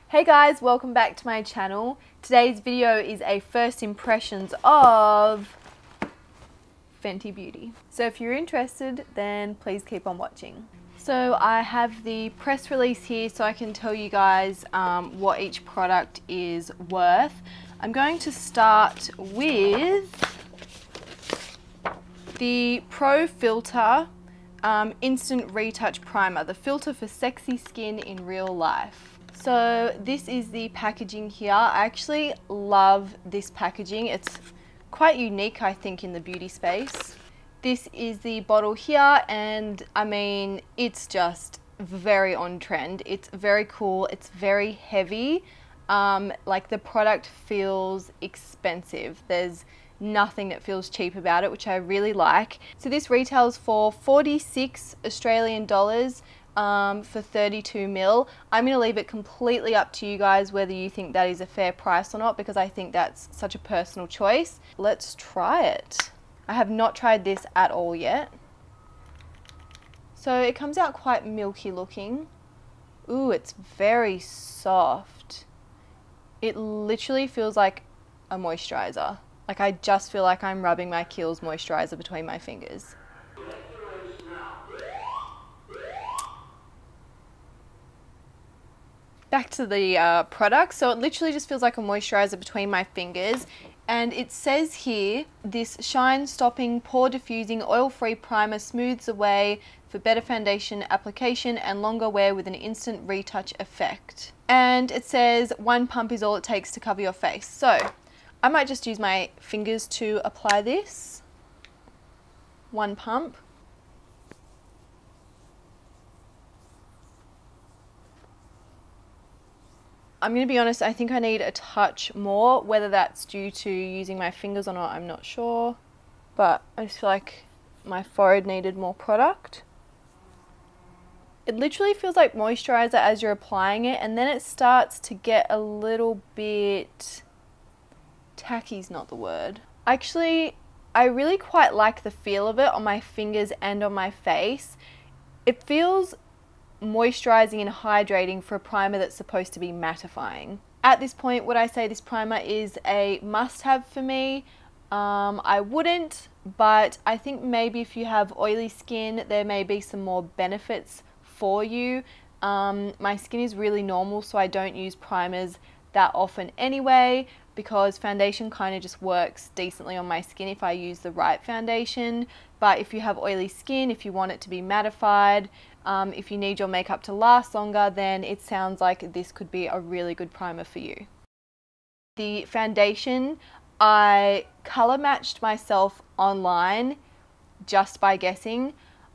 Hey guys, welcome back to my channel. Today's video is a first impressions of Fenty Beauty. So if you're interested, then please keep on watching. So I have the press release here so I can tell you guys what each product is worth. I'm going to start with the Pro Filter Instant Retouch Primer, the filter for sexy skin in real life. So this is the packaging here. I actually love this packaging. It's quite unique, I think, in the beauty space. This is the bottle here, and I mean, it's just very on trend. It's very cool. It's very heavy. Like the product feels expensive. There's nothing that feels cheap about it, which I really like. So this retails for 46 Australian dollars for 32 ml. I'm going to leave it completely up to you guys whether you think that is a fair price or not, because I think that's such a personal choice. Let's try it. I have not tried this at all yet. So it comes out quite milky looking. Ooh, it's very soft. It literally feels like a moisturizer. Like I just feel like I'm rubbing my Kiehl's moisturizer between my fingers. Back to the product. So it literally just feels like a moisturizer between my fingers. And it says here, this shine stopping, pore diffusing, oil-free primer smooths away for better foundation application and longer wear with an instant retouch effect. And it says 1 pump is all it takes to cover your face. So I might just use my fingers to apply this. 1 pump. I'm going to be honest, I think I need a touch more. Whether that's due to using my fingers or not, I'm not sure. But I just feel like my forehead needed more product. It literally feels like moisturizer as you're applying it, and then it starts to get a little bit... tacky's not the word. Actually, I really quite like the feel of it on my fingers and on my face. It feels moisturizing and hydrating for a primer that's supposed to be mattifying. At this point, would I say this primer is a must-have for me? I wouldn't, but I think maybe if you have oily skin, there may be some more benefits for you. My skin is really normal, so I don't use primers that often anyway, because foundation kind of just works decently on my skin if I use the right foundation. But if you have oily skin, if you want it to be mattified, if you need your makeup to last longer, then it sounds like this could be a really good primer for you. The foundation, I color matched myself online just by guessing.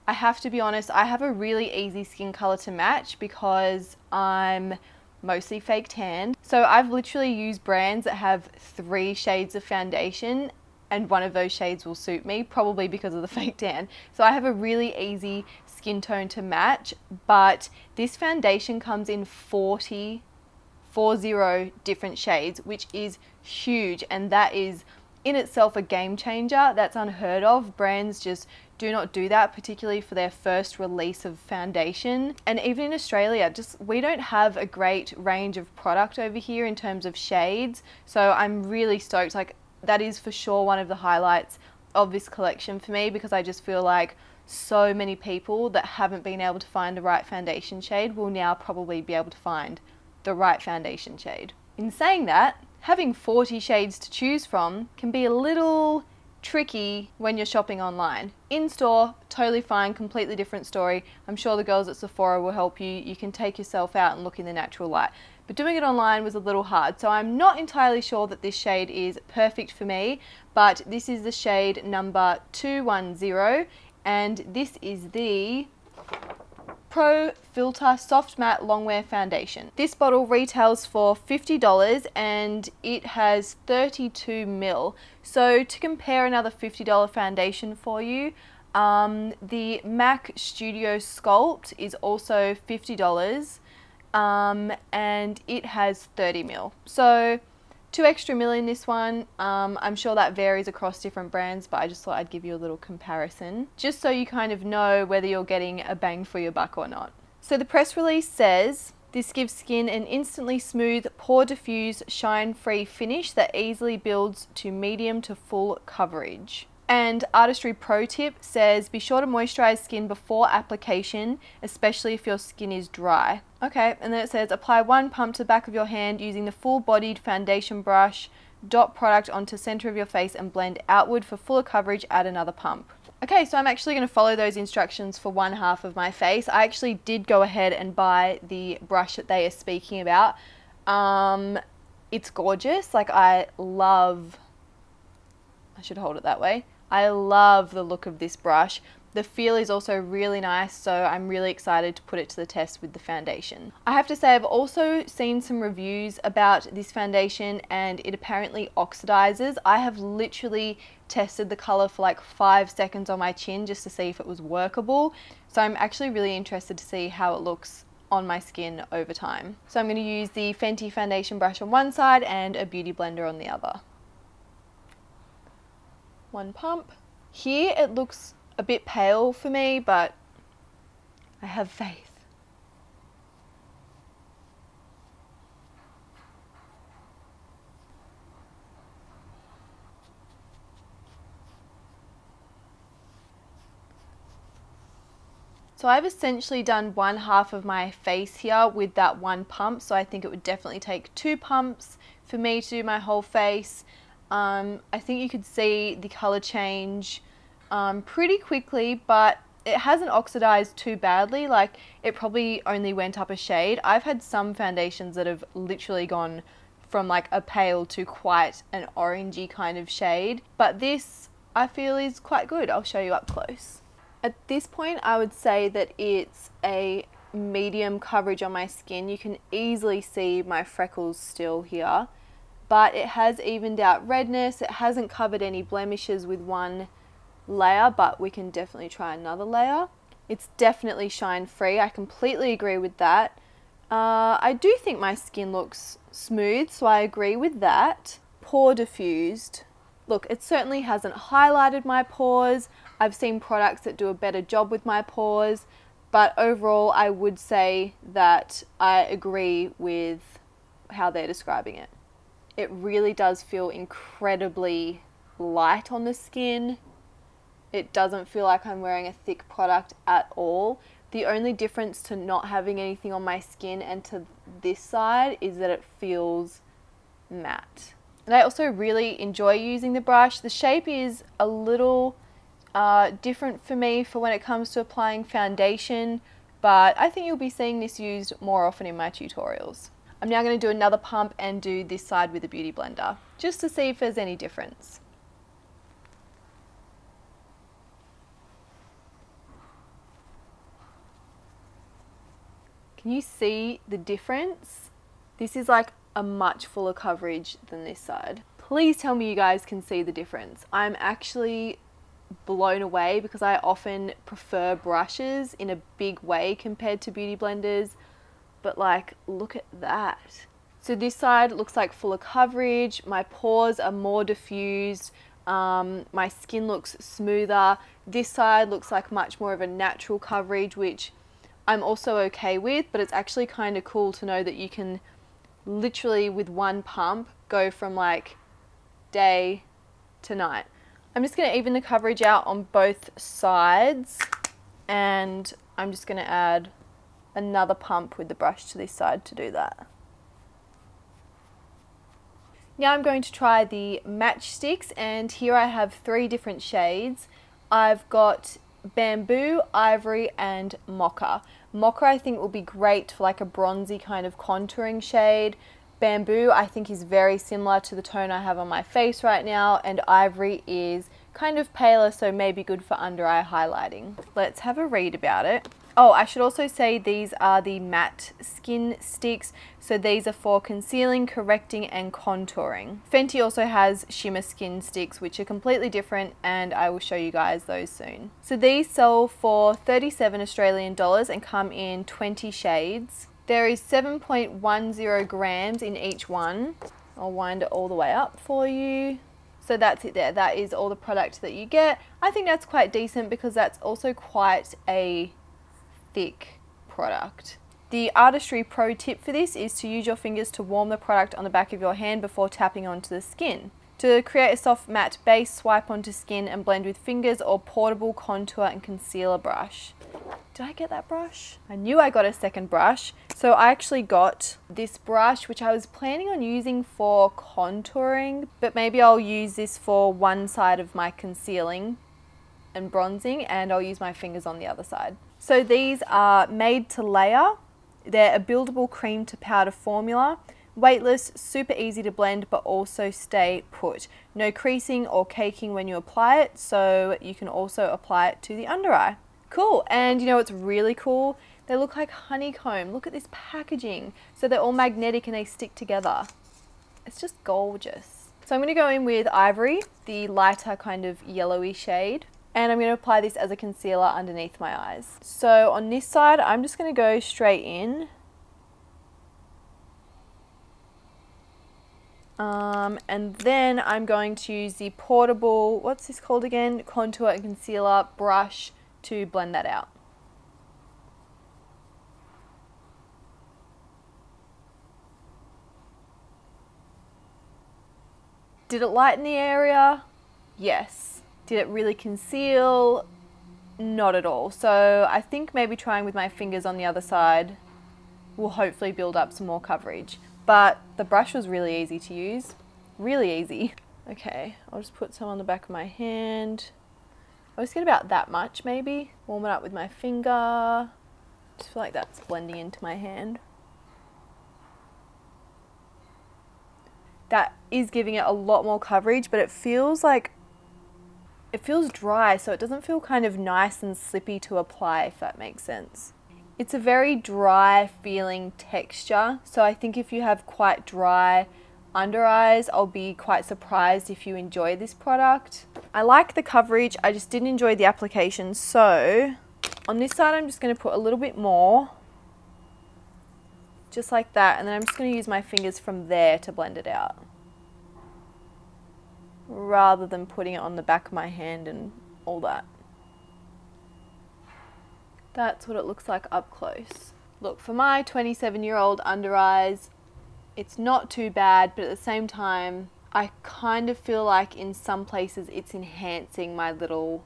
I have to be honest, I have a really easy skin color to match because I'm mostly fake tanned. So I've literally used brands that have 3 shades of foundation, and one of those shades will suit me, probably because of the fake tan. So I have a really easy skin tone to match, but this foundation comes in 40 different shades, which is huge, and that is in itself a game changer. That's unheard of. Brands just do not do that, particularly for their first release of foundation. And even in Australia, we don't have a great range of product over here in terms of shades. So I'm really stoked. Like, that is for sure one of the highlights of this collection for me, because I just feel like so many people that haven't been able to find the right foundation shade will now probably be able to find the right foundation shade. In saying that, having 40 shades to choose from can be a little tricky when you're shopping online. In store, totally fine, completely different story. I'm sure the girls at Sephora will help you. You can take yourself out and look in the natural light. But doing it online was a little hard, so I'm not entirely sure that this shade is perfect for me, but this is the shade number 210, and this is the Pro Filter Soft Matte Longwear Foundation. This bottle retails for $50 and it has 32 ml. So to compare another $50 foundation for you, the MAC Studio Sculpt is also $50 and it has 30 ml. So 2 extra ml in this one. I'm sure that varies across different brands, but I just thought I'd give you a little comparison, just so you kind of know whether you're getting a bang for your buck or not. So the press release says, This gives skin an instantly smooth, pore diffuse, shine-free finish that easily builds to medium to full coverage. And Artistry Pro Tip says, be sure to moisturize skin before application, especially if your skin is dry. Okay, and then it says, apply one pump to the back of your hand using the full-bodied foundation brush, dot product onto center of your face and blend outward for fuller coverage, add another pump. Okay, so I'm actually going to follow those instructions for one half of my face. I actually did go ahead and buy the brush that they are speaking about. It's gorgeous. Like, I should hold it that way. I love the look of this brush. The feel is also really nice, so I'm really excited to put it to the test with the foundation. I have to say, I've also seen some reviews about this foundation and it apparently oxidizes. I have literally tested the color for like 5 seconds on my chin just to see if it was workable. So I'm actually really interested to see how it looks on my skin over time. So I'm going to use the Fenty foundation brush on one side and a beauty blender on the other. One pump. Here it looks a bit pale for me, but I have faith. So I've essentially done one half of my face here with that one pump, so I think it would definitely take 2 pumps for me to do my whole face. I think you could see the color change pretty quickly, but it hasn't oxidized too badly. Like, it probably only went up a shade. I've had some foundations that have literally gone from like a pale to quite an orangey kind of shade, but this I feel is quite good. I'll show you up close. At this point, I would say that it's a medium coverage on my skin. You can easily see my freckles still here, but it has evened out redness. It hasn't covered any blemishes with one layer, but we can definitely try another layer. It's definitely shine free. I completely agree with that. I do think my skin looks smooth, so I agree with that. Pore diffused. Look, it certainly hasn't highlighted my pores. I've seen products that do a better job with my pores, but overall I would say that I agree with how they're describing it. It really does feel incredibly light on the skin. It doesn't feel like I'm wearing a thick product at all. The only difference to not having anything on my skin and to this side is that it feels matte. And I also really enjoy using the brush. The shape is a little different for me for when it comes to applying foundation, but I think you'll be seeing this used more often in my tutorials. I'm now going to do another pump and do this side with a beauty blender, just to see if there's any difference. Can you see the difference? This is like a much fuller coverage than this side. Please tell me you guys can see the difference. I'm actually blown away because I often prefer brushes in a big way compared to beauty blenders, but like, look at that. So this side looks like fuller coverage, my pores are more diffused, my skin looks smoother. This side looks like much more of a natural coverage, which I'm also okay with, but it's actually kind of cool to know that you can literally with one pump go from like day to night. I'm just going to even the coverage out on both sides, and I'm just going to add another pump with the brush to this side to do that. Now I'm going to try the Matchsticks, and here I have 3 different shades. I've got Bamboo, Ivory and Mocha. Mocha I think will be great for like a bronzy kind of contouring shade. Bamboo I think is very similar to the tone I have on my face right now, and Ivory is kind of paler, so maybe good for under eye highlighting. Let's have a read about it. Oh, I should also say these are the matte skin sticks, so these are for concealing, correcting and contouring. Fenty also has shimmer skin sticks, which are completely different, and I will show you guys those soon. So these sell for 37 Australian dollars and come in 20 shades. There is 7.10 grams in each one. I'll wind it all the way up for you. So that's it there. That is all the product that you get. I think that's quite decent because that's also quite a thick product. The artistry pro tip for this is to use your fingers to warm the product on the back of your hand before tapping onto the skin. To create a soft matte base, swipe onto skin and blend with fingers or portable contour and concealer brush. Did I get that brush? I knew I got a second brush. So I actually got this brush, which I was planning on using for contouring, but maybe I'll use this for one side of my concealing and bronzing, and I'll use my fingers on the other side. So these are made to layer. They're a buildable cream to powder formula. Weightless, super easy to blend, but also stay put. No creasing or caking when you apply it, so you can also apply it to the under eye. Cool, and you know what's really cool? They look like honeycomb. Look at this packaging. So they're all magnetic and they stick together. It's just gorgeous. So I'm going to go in with Ivory, the lighter kind of yellowy shade. And I'm going to apply this as a concealer underneath my eyes. So on this side, I'm just going to go straight in. And then I'm going to use the portable, what's this called again? Contour and concealer brush to blend that out. Did it lighten the area? Yes. Did it really conceal? Not at all. So I think maybe trying with my fingers on the other side will hopefully build up some more coverage. But the brush was really easy to use. Really easy. Okay, I'll just put some on the back of my hand. I'll just get about that much maybe. Warm it up with my finger. Just feel like that's blending into my hand. That is giving it a lot more coverage, but it feels like, it feels dry, so it doesn't feel kind of nice and slippy to apply, if that makes sense. It's a very dry feeling texture, so I think if you have quite dry under eyes, I'll be quite surprised if you enjoy this product. I like the coverage, I just didn't enjoy the application, so on this side I'm just going to put a little bit more, just like that, and then I'm just going to use my fingers from there to blend it out, rather than putting it on the back of my hand and all that. That's what it looks like up close. Look, for my 27-year-old under eyes, it's not too bad, but at the same time, I kind of feel like in some places it's enhancing my little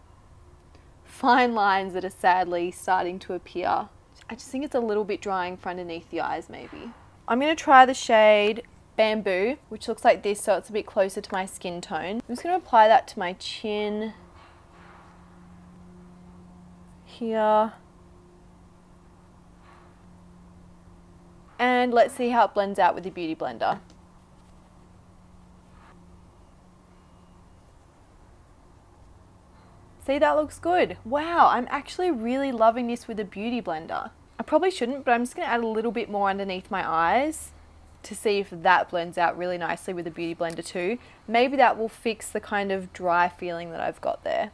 fine lines that are sadly starting to appear. I just think it's a little bit drying for underneath the eyes maybe. I'm going to try the shade Bamboo, which looks like this, so it's a bit closer to my skin tone. I'm just going to apply that to my chin here. And let's see how it blends out with the Beauty Blender. See, that looks good. Wow, I'm actually really loving this with a Beauty Blender. I probably shouldn't, but I'm just going to add a little bit more underneath my eyes to see if that blends out really nicely with the Beauty Blender too. Maybe that will fix the kind of dry feeling that I've got there.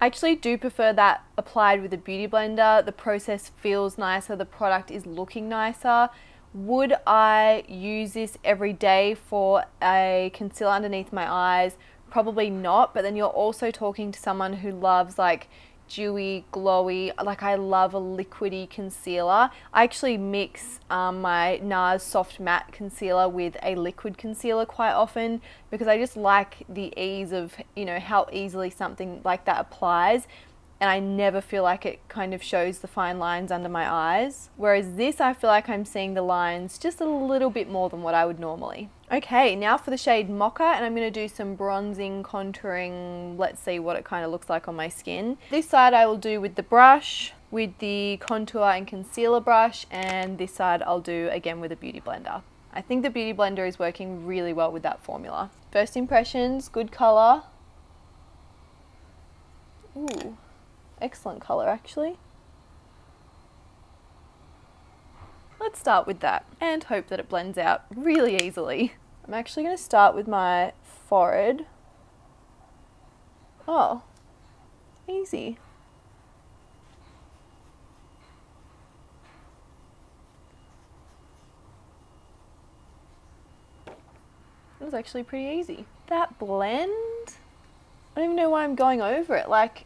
I actually do prefer that applied with a Beauty Blender. The process feels nicer, the product is looking nicer. Would I use this every day for a concealer underneath my eyes? Probably not, but then you're also talking to someone who loves like dewy, glowy, like I love a liquidy concealer. I actually mix my NARS Soft Matte Concealer with a liquid concealer quite often because I just like the ease of, you know, how easily something like that applies, and I never feel like it kind of shows the fine lines under my eyes. Whereas this, I feel like I'm seeing the lines just a little bit more than what I would normally. Okay, now for the shade Mocha, and I'm going to do some bronzing, contouring. Let's see what it kind of looks like on my skin. This side I will do with the brush, with the contour and concealer brush, and this side I'll do again with a Beauty Blender. I think the Beauty Blender is working really well with that formula. First impressions, good colour. Ooh, excellent colour actually. Let's start with that and hope that it blends out really easily. I'm actually going to start with my forehead. Oh, easy. It was actually pretty easy. That blend, I don't even know why I'm going over it. Like,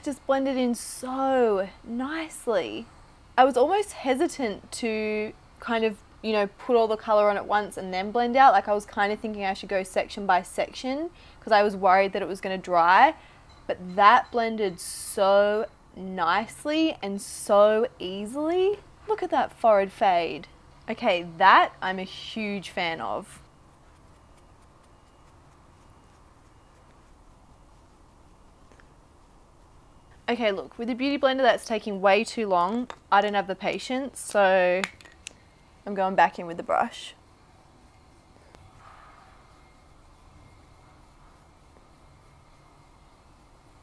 that just blended in so nicely. I was almost hesitant to kind of, you know, put all the colour on at once and then blend out. Like I was kind of thinking I should go section by section because I was worried that it was going to dry. But that blended so nicely and so easily. Look at that forehead fade. Okay, that I'm a huge fan of. Okay, look, with the Beauty Blender that's taking way too long, I don't have the patience, so I'm going back in with the brush.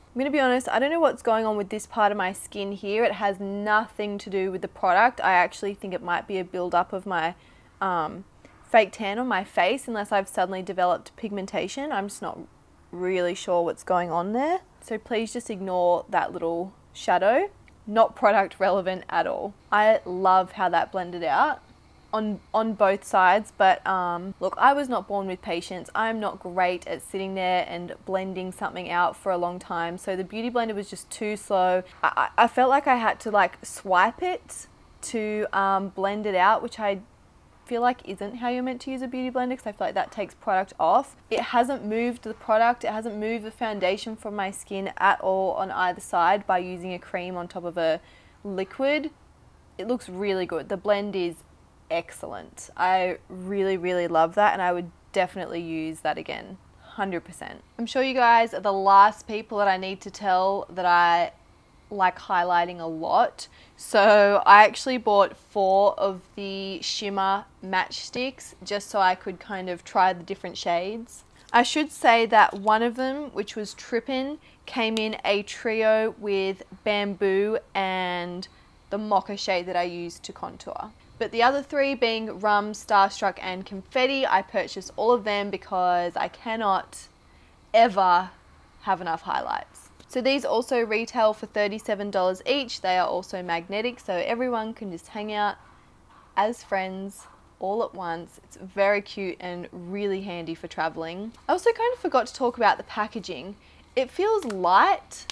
I'm going to be honest, I don't know what's going on with this part of my skin here. It has nothing to do with the product. I actually think it might be a build-up of my fake tan on my face, unless I've suddenly developed pigmentation. I'm just not really sure what's going on there. So please just ignore that little shadow. Not product relevant at all. I love how that blended out on both sides, but look, I was not born with patience. I'm not great at sitting there and blending something out for a long time, so the Beauty Blender was just too slow. I felt like I had to like swipe it to blend it out, which I feel like isn't how you're meant to use a Beauty Blender, because I feel like that takes product off. It hasn't moved the product, it hasn't moved the foundation from my skin at all on either side by using a cream on top of a liquid. It looks really good. The blend is excellent. I really love that, and I would definitely use that again, 100%. I'm sure you guys are the last people that I need to tell that I like highlighting a lot. So I actually bought 4 of the shimmer matchsticks just so I could kind of try the different shades. I should say that one of them, which was Trippin', came in a trio with Bamboo and the Mocha shade that I used to contour. But the other 3 being Rum, Starstruck and Confetti, I purchased all of them because I cannot ever have enough highlights. So these also retail for $37 each. They are also magnetic, so everyone can just hang out as friends all at once. It's very cute and really handy for traveling. I also kind of forgot to talk about the packaging. It feels light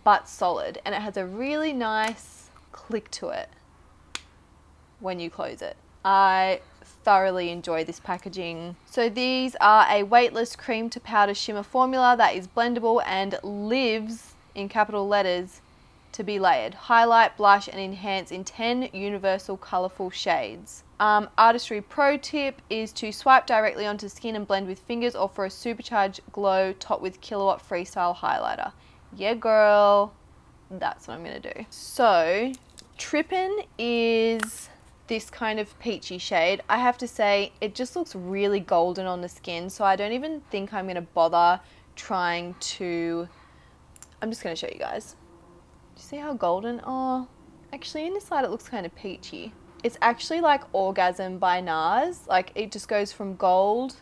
but solid, and it has a really nice click to it when you close it. I thoroughly enjoy this packaging. So these are a weightless cream to powder shimmer formula that is blendable and lives, in capital letters, to be layered. Highlight, blush and enhance in 10 universal colourful shades. Artistry pro tip is to swipe directly onto skin and blend with fingers, or for a supercharged glow, top with Kilowatt Freestyle highlighter. Yeah girl, that's what I'm gonna do. So Trippin' is this kind of peachy shade. I have to say it just looks really golden on the skin, so I don't even think I'm gonna bother trying to, I'm just gonna show you guys. Do you see how golden? Oh, actually in this side it looks kind of peachy. It's actually like Orgasm by NARS. Like it just goes from gold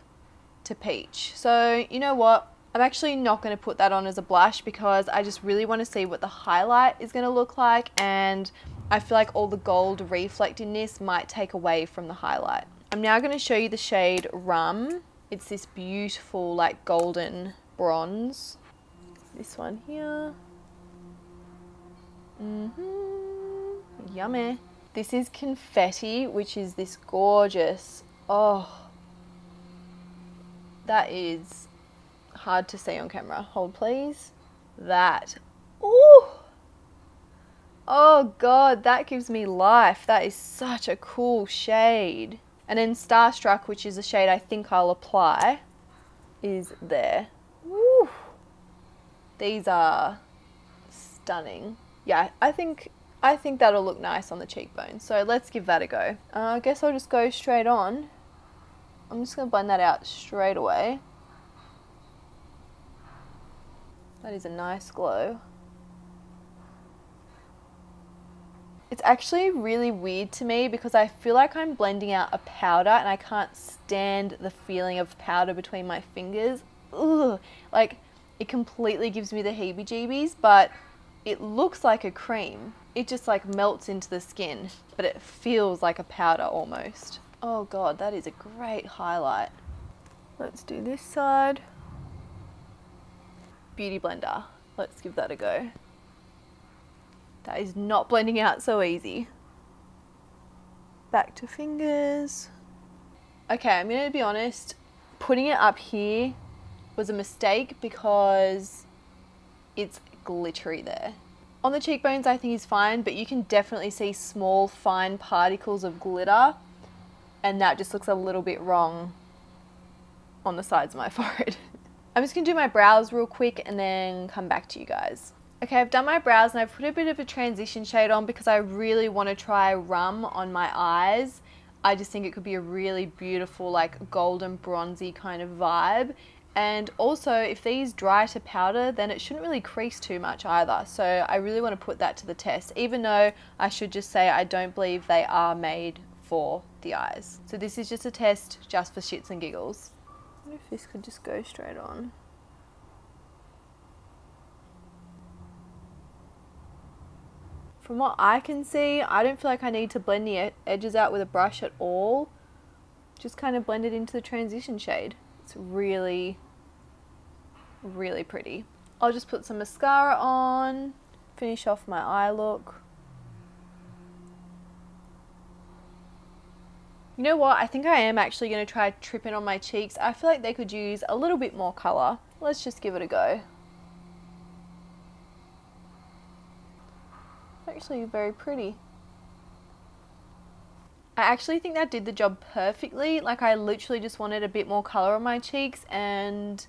to peach. So you know what? I'm actually not going to put that on as a blush because I just really want to see what the highlight is going to look like, and I feel like all the gold reflectiness might take away from the highlight. I'm now going to show you the shade Rum. It's this beautiful like golden bronze. This one here. Yummy. This is Confetti, which is this gorgeous, oh, that is hard to see on camera. Hold please. That, ooh, oh god, that gives me life. That is such a cool shade. And then Starstruck, which is a shade I think I'll apply, is there. Woo. These are stunning. Yeah, I think that'll look nice on the cheekbone. So let's give that a go. I guess I'll just go straight on. I'm just gonna blend that out straight away. That is a nice glow. It's actually really weird to me because I feel like I'm blending out a powder and I can't stand the feeling of powder between my fingers. Ugh. Like, it completely gives me the heebie-jeebies, but it looks like a cream. It just like melts into the skin, but it feels like a powder almost. Oh god, that is a great highlight. Let's do this side. Beauty Blender. Let's give that a go. That is not blending out so easy. Back to fingers. Okay, I'm going to be honest, putting it up here was a mistake because it's glittery there. On the cheekbones I think is fine, but you can definitely see small fine particles of glitter, and that just looks a little bit wrong on the sides of my forehead. I'm just going to do my brows real quick and then come back to you guys. Okay, I've done my brows and I've put a bit of a transition shade on because I really want to try rum on my eyes. I just think it could be a really beautiful, like golden bronzy kind of vibe. And also, if these dry to powder, then it shouldn't really crease too much either. So I really want to put that to the test, even though I should just say I don't believe they are made for the eyes. So this is just a test just for shits and giggles. I wonder if this could just go straight on. From what I can see, I don't feel like I need to blend the edges out with a brush at all. Just kind of blend it into the transition shade. It's really, really pretty. I'll just put some mascara on, finish off my eye look. You know what? I think I am actually going to try tripping on my cheeks. I feel like they could use a little bit more colour. Let's just give it a go. Actually very pretty. I actually think that did the job perfectly. Like, I literally just wanted a bit more color on my cheeks and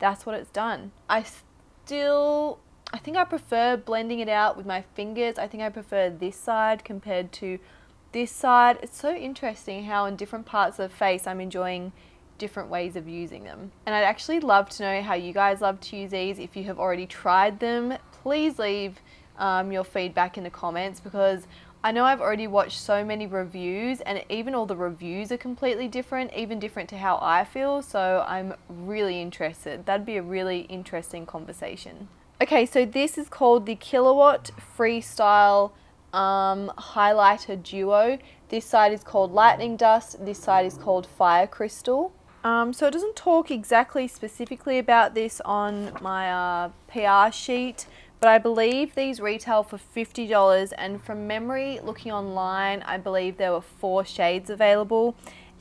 that's what it's done. I think I prefer blending it out with my fingers. I think I prefer this side compared to this side. It's so interesting how in different parts of the face I'm enjoying different ways of using them. And I'd actually love to know how you guys love to use these. If you have already tried them, please leave your feedback in the comments, because I know I've already watched so many reviews and even all the reviews are completely different, even different to how I feel, so I'm really interested. That'd be a really interesting conversation. Okay, so this is called the Kilowatt Freestyle Highlighter Duo. This side is called Lightning Dust, this side is called Fire Crystal. So it doesn't talk exactly specifically about this on my PR sheet, but I believe these retail for $50, and from memory, looking online, I believe there were 4 shades available.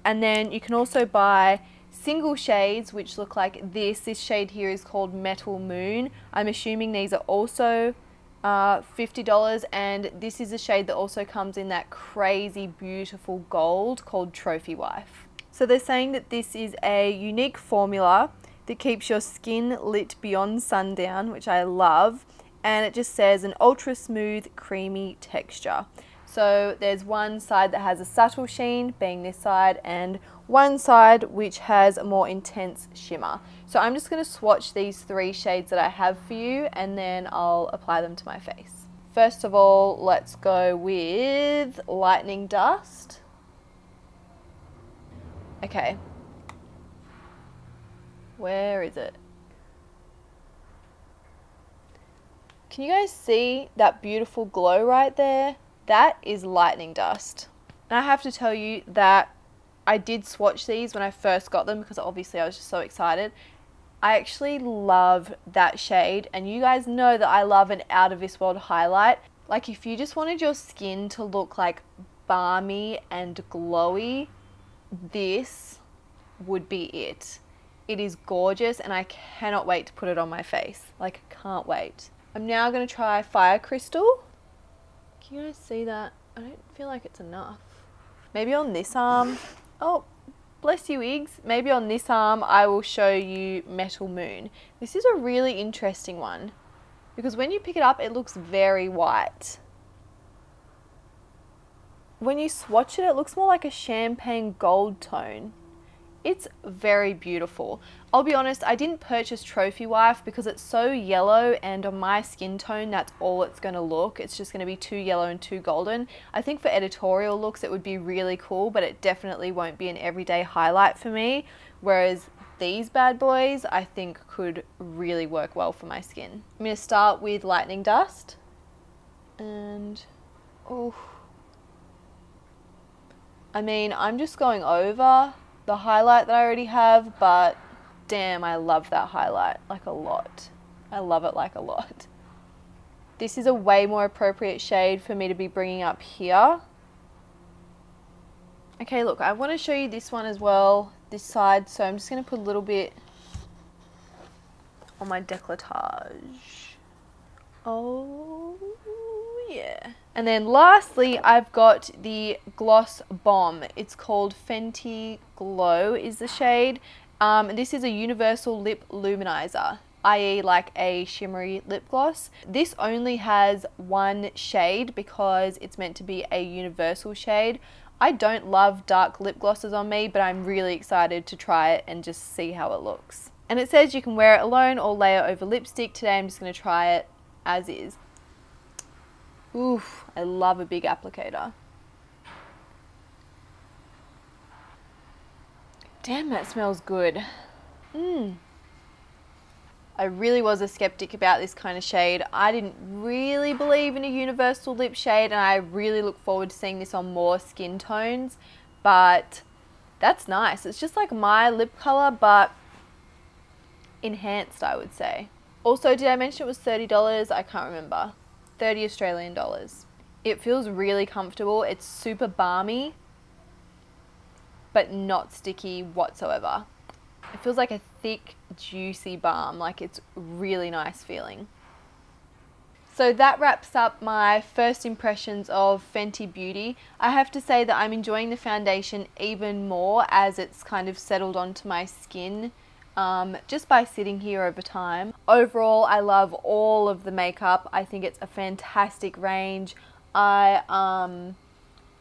And then you can also buy single shades which look like this. This shade here is called Metal Moon. I'm assuming these are also $50, and this is a shade that also comes in that crazy beautiful gold called Trophy Wife. So they're saying that this is a unique formula that keeps your skin lit beyond sundown, which I love. And it just says an ultra smooth, creamy texture. So there's one side that has a subtle sheen, being this side, and one side which has a more intense shimmer. So I'm just going to swatch these 3 shades that I have for you, and then I'll apply them to my face. First of all, let's go with Lightning Dust. Okay. Where is it? Can you guys see that beautiful glow right there? That is Lightning Dust. And I have to tell you that I did swatch these when I first got them because obviously I was just so excited. I actually love that shade, and you guys know that I love an out of this world highlight. Like, if you just wanted your skin to look like balmy and glowy, this would be it. It is gorgeous and I cannot wait to put it on my face. Like, can't wait. I'm now going to try Fire Crystal. Can you guys see that? I don't feel like it's enough. Maybe on this arm. Oh, bless you, Iggs. Maybe on this arm I will show you Metal Moon. This is a really interesting one because when you pick it up it looks very white. When you swatch it, it looks more like a champagne gold tone. It's very beautiful. I'll be honest, I didn't purchase Trophy Wife because it's so yellow, and on my skin tone, that's all it's going to look. It's just going to be too yellow and too golden. I think for editorial looks, it would be really cool, but it definitely won't be an everyday highlight for me. Whereas these bad boys, I think could really work well for my skin. I'm going to start with Lightning Dust. And, oh, I mean, I'm just going over the highlight that I already have, but damn, I love that highlight like a lot. I love it like a lot. This is a way more appropriate shade for me to be bringing up here. Okay, look, I want to show you this one as well, this side, so I'm just going to put a little bit on my décolletage. Oh, yeah. And then lastly, I've got the Gloss Bomb. It's called Fenty Glow is the shade. This is a universal lip luminizer, i.e. like a shimmery lip gloss. This only has one shade because it's meant to be a universal shade. I don't love dark lip glosses on me, but I'm really excited to try it and just see how it looks. And it says you can wear it alone or layer over lipstick. Today I'm just going to try it as is. Oof, I love a big applicator. Damn, that smells good. I really was a skeptic about this kind of shade. I didn't really believe in a universal lip shade, and I really look forward to seeing this on more skin tones, but that's nice. It's just like my lip color, but enhanced, I would say. Also, did I mention it was $30? I can't remember. 30 Australian dollars. It feels really comfortable. It's super balmy, but not sticky whatsoever. It feels like a thick, juicy balm. Like, it's really nice feeling. So that wraps up my first impressions of Fenty Beauty. I have to say that I'm enjoying the foundation even more as it's kind of settled onto my skin just by sitting here over time. Overall, I love all of the makeup. I think it's a fantastic range. I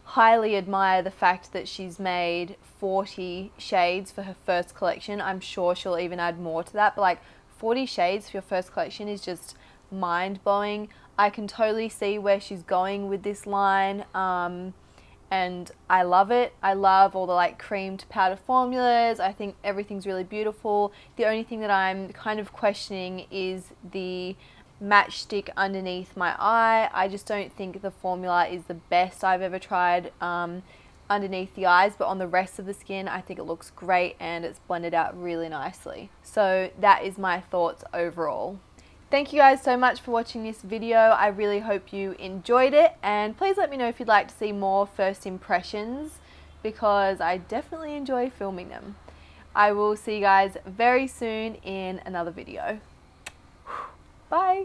highly admire the fact that she's made 40 shades for her first collection. I'm sure she'll even add more to that, but like 40 shades for your first collection is just mind-blowing. I can totally see where she's going with this line, and I love it. I love all the like creamed powder formulas. I think everything's really beautiful. The only thing that I'm kind of questioning is the matchstick underneath my eye. I just don't think the formula is the best I've ever tried underneath the eyes, but on the rest of the skin I think it looks great and it's blended out really nicely. So that is my thoughts overall. Thank you guys so much for watching this video. I really hope you enjoyed it, and please let me know if you'd like to see more first impressions because I definitely enjoy filming them. I will see you guys very soon in another video. Bye!